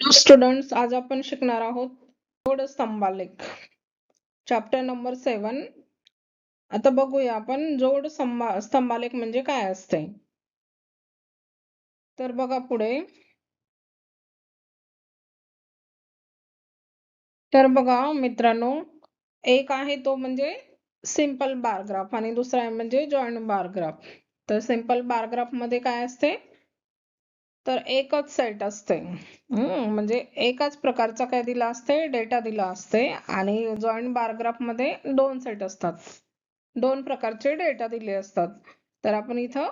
Students, आज आपण शिकणार आहोत जोड स्तंभालेख, चॅप्टर नंबर 7. आता बघूया आपण जोड स्तंभालेख म्हणजे काय असते. तर बघा पुढे. तर बघा मित्रांनो, एक आहे तो म्हणजे सिंपल बार ग्राफ आणि दुसरा आहे म्हणजे जॉईंट बार ग्राफ. तर सिंपल बार ग्राफ मध्ये काय असते, तर एकच सेट असते. म्हणजे एकाच प्रकारचा काय दिला असते, डेटा दिला असते. आणि जॉईंट बार ग्राफ मध्ये दोन सेट असतात, दोन प्रकारचे डेटा दिले असतात. तर आपण इथं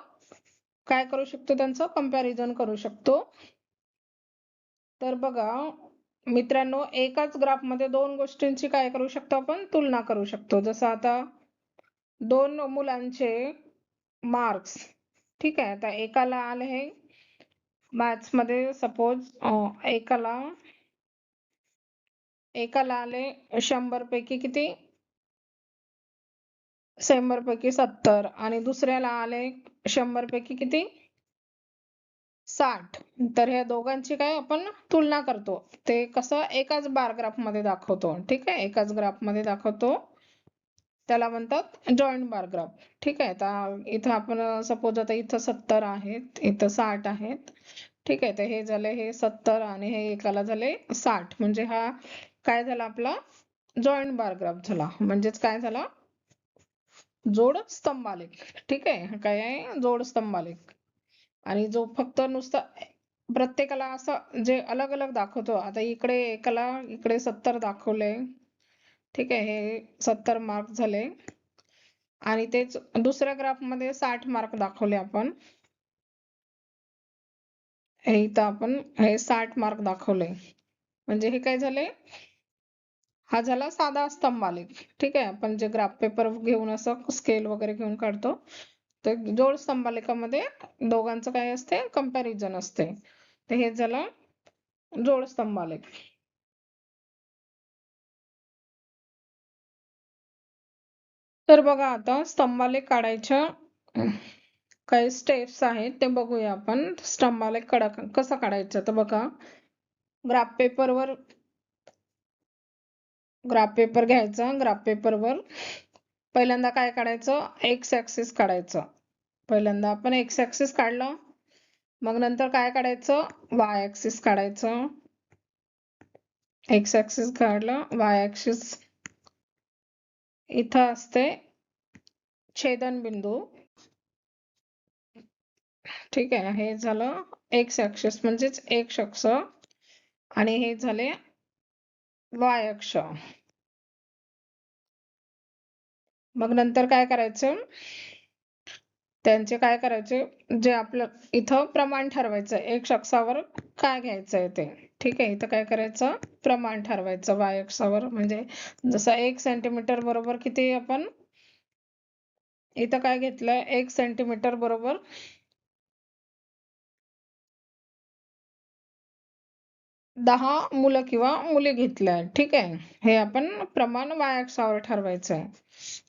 काय करू शकतो, त्यांचं कंपॅरिझन करू शकतो. तर बघा मित्रांनो, एकाच ग्राफ मध्ये दोन गोष्टींची काय करू शकतो, आपण तुलना करू शकतो. जसं आता दोन मुलांचे मार्क्स, ठीक आहे. आता एकाला आले हे मॅथ्स मध्ये सपोज एकाला आले 100 पैकी किती, 100 पैकी 70 आणि दुसऱ्याला आले 100 पैकी किती, 60. तर ह्या दोघांची काय आपण तुलना करतो. ते कसं एकाच बार ग्राफ मध्ये दाखवतो, ठीक आहे. एकाच ग्राफ मध्ये दाखवतो, त्याला म्हणतात जॉईंट बार ग्राफ, ठीक आहे. आता इथं आपण सपोज आता इथं 70 आहेत, इथं 60 आहेत, ठीक आहे. तर हे झाले हे 70 आणि हे एकाला झाले 60. म्हणजे हा काय झाला, आपला जॉईंट बार ग्राफ झाला. म्हणजेच काय झाला, जोड स्तंभालेख, ठीक आहे. हा काय आहे, जोड स्तंभालेख. आणि जो फक्त नुसता प्रत्येकाला असं जे अलग अलग दाखवतो, आता इकडे एकाला इकडे 70 दाखवले, ठीक आहे. हे 70 मार्क झाले आणि तेच दुसऱ्या ग्राफ मध्ये 60 मार्क दाखवले आपण. हे इथं आपण हे 60 मार्क दाखवले. म्हणजे हे काय झाले, हा झाला साधा स्तंभालेख, ठीक आहे. आपण जे ग्राफ पेपर घेऊन असं स्केल वगैरे घेऊन काढतो, तर जोड स्तंभालेखामध्ये दोघांचं काय असते, कंपॅरिझन असते. तर हे झालं जोड स्तंभालेख. तर बघा आता स्तंभालेख काढायच्या काही स्टेप्स आहेत, ते बघूया आपण. स्तंभालेख कसा काढायचा, तर बघा ग्राफ पेपरवर ग्राफ पेपर घ्यायचा. ग्राफ पेपरवर पहिल्यांदा काय काढायचं, एक्स ऍक्सिस काढायचं. पहिल्यांदा आपण एक्स ऍक्सिस काढलं, मग नंतर काय काढायचं, वाय ऍक्सिस काढायचं. एक्स ऍक्सिस काढलं, वाय ऍक्सिस इथं असते छेदनबिंदू, ठीक आहे. हे झालं एक्स ऍक्सिस म्हणजेच एक्स अक्ष आणि हे झाले वाय अक्ष. मग नंतर काय करायचं, त्यांचे काय करायचे, जे आपलं इथं प्रमाण ठरवायचं एक्स अक्षावर काय घ्यायचंय ते, ठीक आहे. इथं काय करायचं, प्रमाण ठरवायचं वाय अक्षावर. म्हणजे जसं 1 सेंटीमीटर बरोबर किती, आपण इथं काय घेतलंय, 1 सेंटीमीटर बरोबर 10 मुलं किंवा मुली घेतल्या, ठीक आहे. हे आपण प्रमाण वाय अक्षावर ठरवायचंय.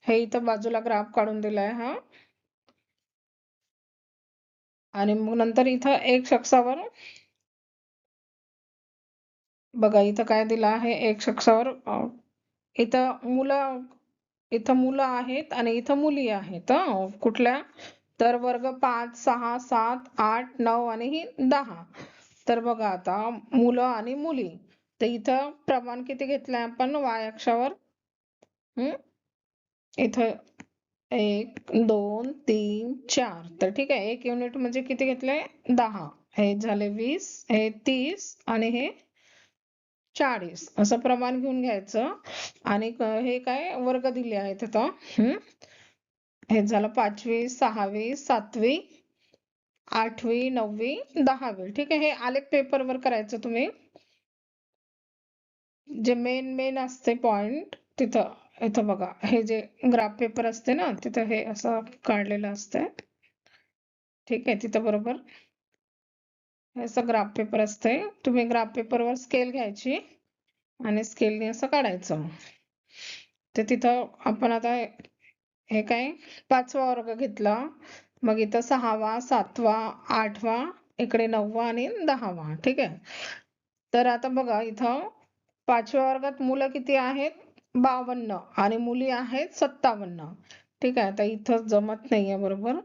हे इथं बाजूला ग्राफ काढून दिलाय हा. आणि मग नंतर इथं एक्स अक्षावर बघा, इथं काय दिलं आहे, एक्स अक्षावर इथं मुलं आहेत आणि इथं मुली आहेत. कुठल्या, तर वर्ग 5, 6, 7, 8, 9 आणि ही 10. तर बघा आता मुलं आणि मुली, तर इथं प्रमाण किती घेतलंय आपण वाय अक्षावर. इथं 1, 2, 3, 4. तर ठीक आहे, 1 युनिट म्हणजे किती घेतलंय, 10. हे झाले 20, हे 30 आणि हे 40. असं प्रमाण घेऊन घ्यायचं. आणि हे काय वर्ग दिले आहेत आता. हे झालं 5वी, 6वी, 7वी, 8वी, 9वी, 10वी, ठीक आहे. हे आलेख पेपरवर करायचं तुम्ही. जे मेन असते पॉइंट तिथं, इथं बघा हे जे ग्राफ पेपर असते ना, तिथं हे असं काढलेलं असतंय, ठीक आहे. तिथं बरोबर हे असं ग्राफ पेपर असते. तुम्ही ग्राफ पेपरवर स्केल घ्यायची आणि स्केलने असं काढायचं. ते तिथं आपण आता हे काय 5वा वर्ग घेतला, मग इथं 6वा, 7वा, 8वा, इकडे 9वा आणि 10वा, ठीक आहे. तर आता बघा इथं 5व्या वर्गात मुलं किती आहेत? 52 आणि मुली आहेत 57. ठीक आहे, आता इथं जमत नाहीये बरोबर.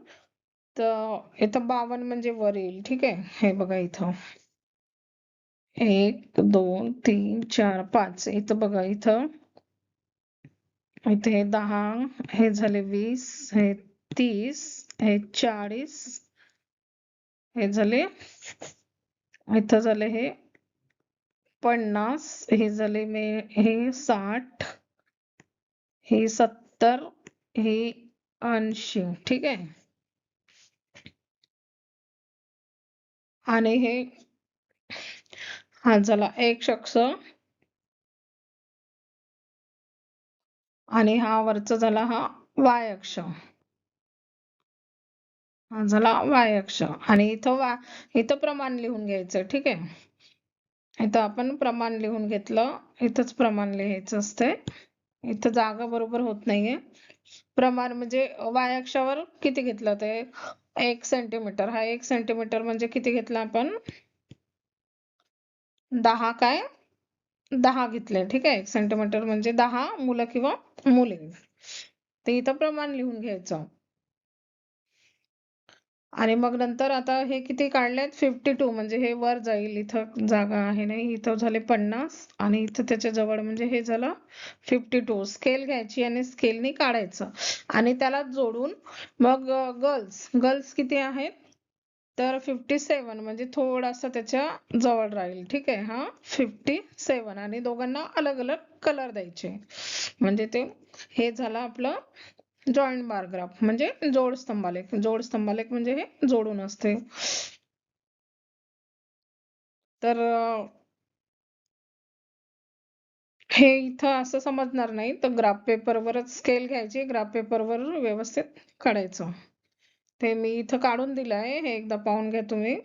तर इथं 52 म्हणजे वर येईल. ठीक आहे, हे बघा इथं 1 2 3 4 5. इथं बघा इथं इथे हे 10, हे झाले 20, हे 30, हे 40, हे झाले, इथं झाले हे 50, हे झाले हे 60, हे 70, हे 80. ठीक आहे, आणि हे हा झाला एक शख्स, आणि हा वरचा झाला हा वाय अक्ष. हा झाला वाय अक्ष. आणि इथं प्रमाण लिहून घ्यायचं. ठीक आहे, इथं आपण प्रमाण लिहून घेतलं. इथंच प्रमाण लिहायचं असतंय. इथं जागा बरोबर होत नाहीये. प्रमाण म्हणजे वाय अक्षावर किती घेतलं ते 1 सेंटीमीटर. हा 1 सेंटीमीटर म्हणजे किती घेतला आपण? 10 काय? 10 घेतले. ठीक आहे, 1 सेंटीमीटर म्हणजे 10 मुलं किंवा मुली. ते इथं प्रमाण लिहून घ्यायचं. आणि मग नंतर आता हे किती काढलेत? 52 म्हणजे हे वर जाईल. इथं जागा आहे नाही. इथं झाले 50 आणि इथं त्याच्या जवळ म्हणजे हे झालं 52. स्केल घ्यायची आणि स्केलनी काढायचं आणि त्याला जोडून मग गर्ल्स किती आहेत? तर 57 म्हणजे थोडासा त्याच्या जवळ राहील. ठीक आहे, हा 57 आणि दोघांना अलग अलग कलर द्यायचे. म्हणजे ते हे झालं आपलं जॉईंट बार ग्राफ म्हणजे जोड स्तंभालेख. जोड स्तंभालेख म्हणजे हे जोडून असते. तर हे इथं असं समजणार नाही, तर ग्राफ पेपरवरच स्केल घ्यायची, ग्राफ पेपरवर व्यवस्थित काढायचं. ते मी इथं काढून दिलंय, हे एकदा पाहून घ्या तुम्ही.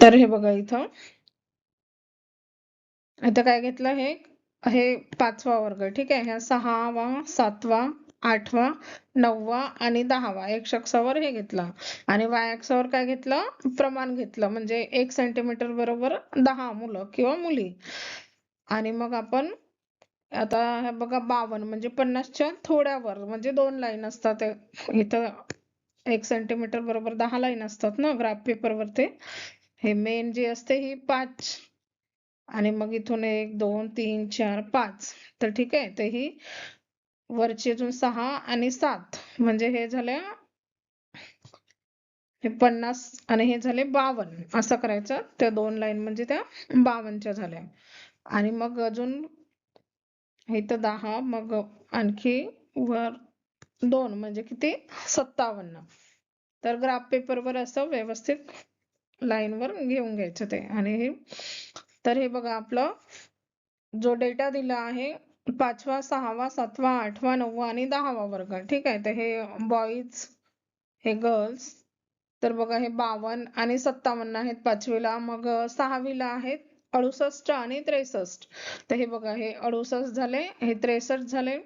तर हे बघा इथं काय घेतलं, हे हे 5वा वर्ग. ठीक आहे, ह्या 6वा 7वा 8वा 9वा आणि 10वा एक शख्सावर हे घेतलं. आणि वाय अक्षावर काय घेतलं? प्रमाण घेतलं, म्हणजे 1 सेंटीमीटर बरोबर 10 मुलं किंवा मुली. आणि मग आपण आता हे बघा 52 म्हणजे 50च्या थोड्यावर म्हणजे 2 लाईन असतात. इथं 1 सेंटीमीटर बरोबर 10 लाईन असतात ना ग्राफ पेपरवर. ते हे मेन जे असते ही 5 आणि मग इथून 1 2 3 4 5. तर ठीक आहे, तर ही वरची अजून 6 आणि 7 म्हणजे हे झाले हे 50 आणि हे झाले 52. असं करायचं. त्या 2 लाईन म्हणजे त्या 52च्या झाल्या. आणि मग अजून इथं 10, मग आणखी वर 2 म्हणजे किती? 57. तर ग्राफ पेपरवर असं व्यवस्थित लाईनवर घेऊन घ्यायचं ते. आणि तर हे बघा आपलं जो डेटा दिला आहे 5वा 6वा 7वा 8वा 9वा आणि 10वा वर्ग. ठीक आहे, तर हे बॉईज, हे गर्ल्स. तर बघा हे 52 आणि 57 आहेत 5वीला. मग 6वीला आहेत 68 आणि 63. तर हे बघा हे 68 झाले, हे 63 झाले.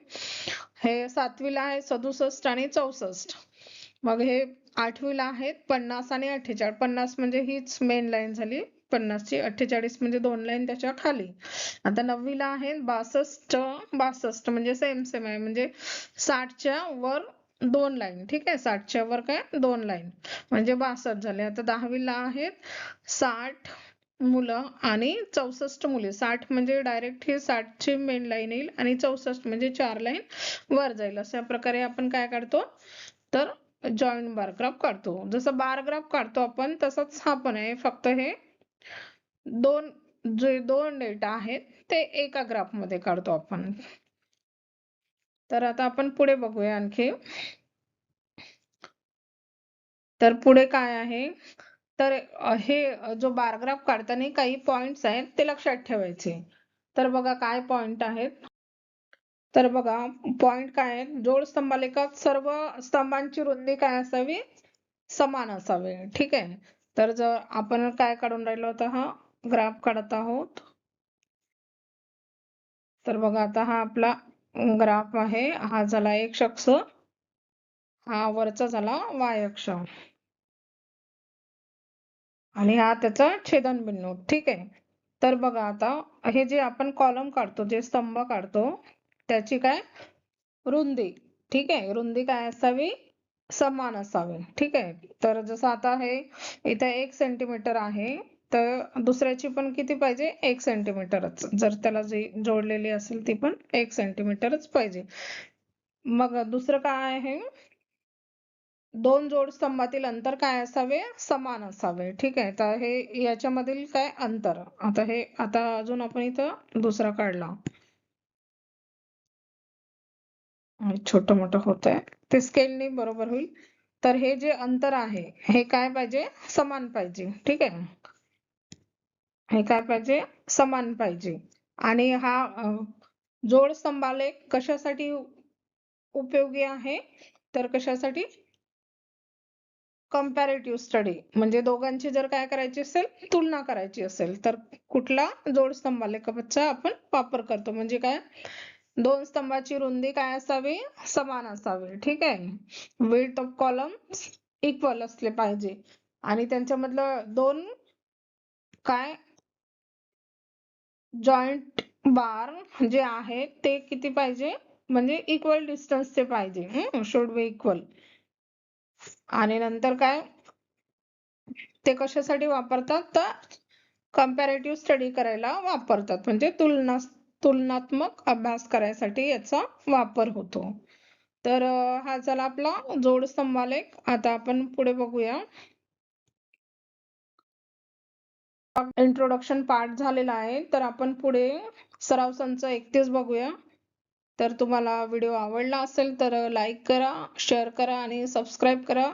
हे 7वीला आहे 67 आणि 64. मग हे 8वीला आहेत 50 आणि 48. 50 म्हणजे हीच मेन लाईन झाली 50ची. 48 म्हणजे 2 लाईन त्याच्या खाली. आता 9वीला आहेत 62 म्हणजे सेम सेम आहे, म्हणजे 60च्या वर 2 लाईन. ठीक आहे, 60च्या वर काय 2 लाईन म्हणजे 62 झाले. आता 10वीला आहेत 60 मुलं आणि 64 मुली. 60 म्हणजे डायरेक्ट ही 60ची मेन लाईन येईल आणि 64 म्हणजे 4 लाईन वर जाईल. अशा प्रकारे आपण काय काढतो? तर जॉईंट बार ग्राफ काढतो. जसं बार ग्राफ काढतो आपण तसंच हा पण आहे, फक्त हे जे दोन डेटा आहेत ते एका ग्राफ मध्ये काढतो आपण. तर आता आपण पुढे बघूया आणखी. तर पुढे काय आहे? तर हे जो बार ग्राफ काढताना काही पॉइंट्स आहेत ते लक्षात ठेवायचे. तर बघा काय पॉइंट आहेत. तर बघा पॉइंट काय आहेत? जोड स्तंभालेखात सर्व स्तंभांची रुंदी काय असावी? समान असावी. ठीक आहे, तर जर आपण काय काढून राहिलो होतं, हा ग्राफ काढत आहोत. तर बघा आता हा आपला ग्राफ आहे. हा झाला एक शख्स, हा वरचा झाला वाय अक्ष. आणि हा त्याचा छेदनबिंदू. ठीक आहे. तर बघा आता हे जे आपण कॉलम काढतो, जे स्तंभ काढतो, त्याची काय रुंदी. ठीक आहे. रुंदी काय असावी? समान असावी. ठीक आहे. तर जसं आता हे इथे 1 सेंटीमीटर आहे, तर दुसऱ्याची पण किती पाहिजे? 1 सेंटीमीटरच. जर त्याला जी जोडलेली असेल ती पण 1 सेंटीमीटरच पाहिजे. मग दुसरं काय आहे? दोन जोड स्तंभातील अंतर काय असावे? समान असावे. ठीक आहे. तर हे याच्यामधील काय अंतर. आता अजून आपण इथं दुसरा काढला. छोटं मोठं होतंय. ते स्केलने बरोबर होईल. तर हे जे अंतर आहे, हे काय पाहिजे? समान पाहिजे. ठीक आहे. हे काय पाहिजे? समान पाहिजे. आणि हा जोड स्तंभालेख कशासाठी उपयोगी आहे? तर कशासाठी? Comparative study. म्हणजे दोघांची जर काय करायची असेल? तुलना करायची असेल, तर कुठला जोड स्तंभालेखाचा आपण वापर करतो. म्हणजे काय? दोन स्तंभाची रुंदी काय असावी? समान असावी. ठीक आहे. विड्थ ऑफ कॉलम्स इक्वल असले पाहिजे. आणि त्यांच्यामधलं दोन काय जॉइंट बार जे आहेत ते किती पाहिजे? म्हणजे इक्वल डिस्टन्सचे पाहिजे. Should be equal. आणि नंतर काय? ते कशासाठी वापरतात? तर कंपॅरेटिव्ह स्टडी करायला वापरतात. म्हणजे तुलनात्मक अभ्यास करायसाठी याचा वापर होतो. तर हा झाला आपला जोड स्तंभालेख. आता आपण पुढे बघूया. इंट्रोडक्शन पार्ट झालेला आहे. तर आपण पुढे सराव संच 31 बघूया. तर तुम्हाला व्हिडिओ आवडला असेल तर लाईक करा, शेअर करा आणि सबस्क्राईब करा.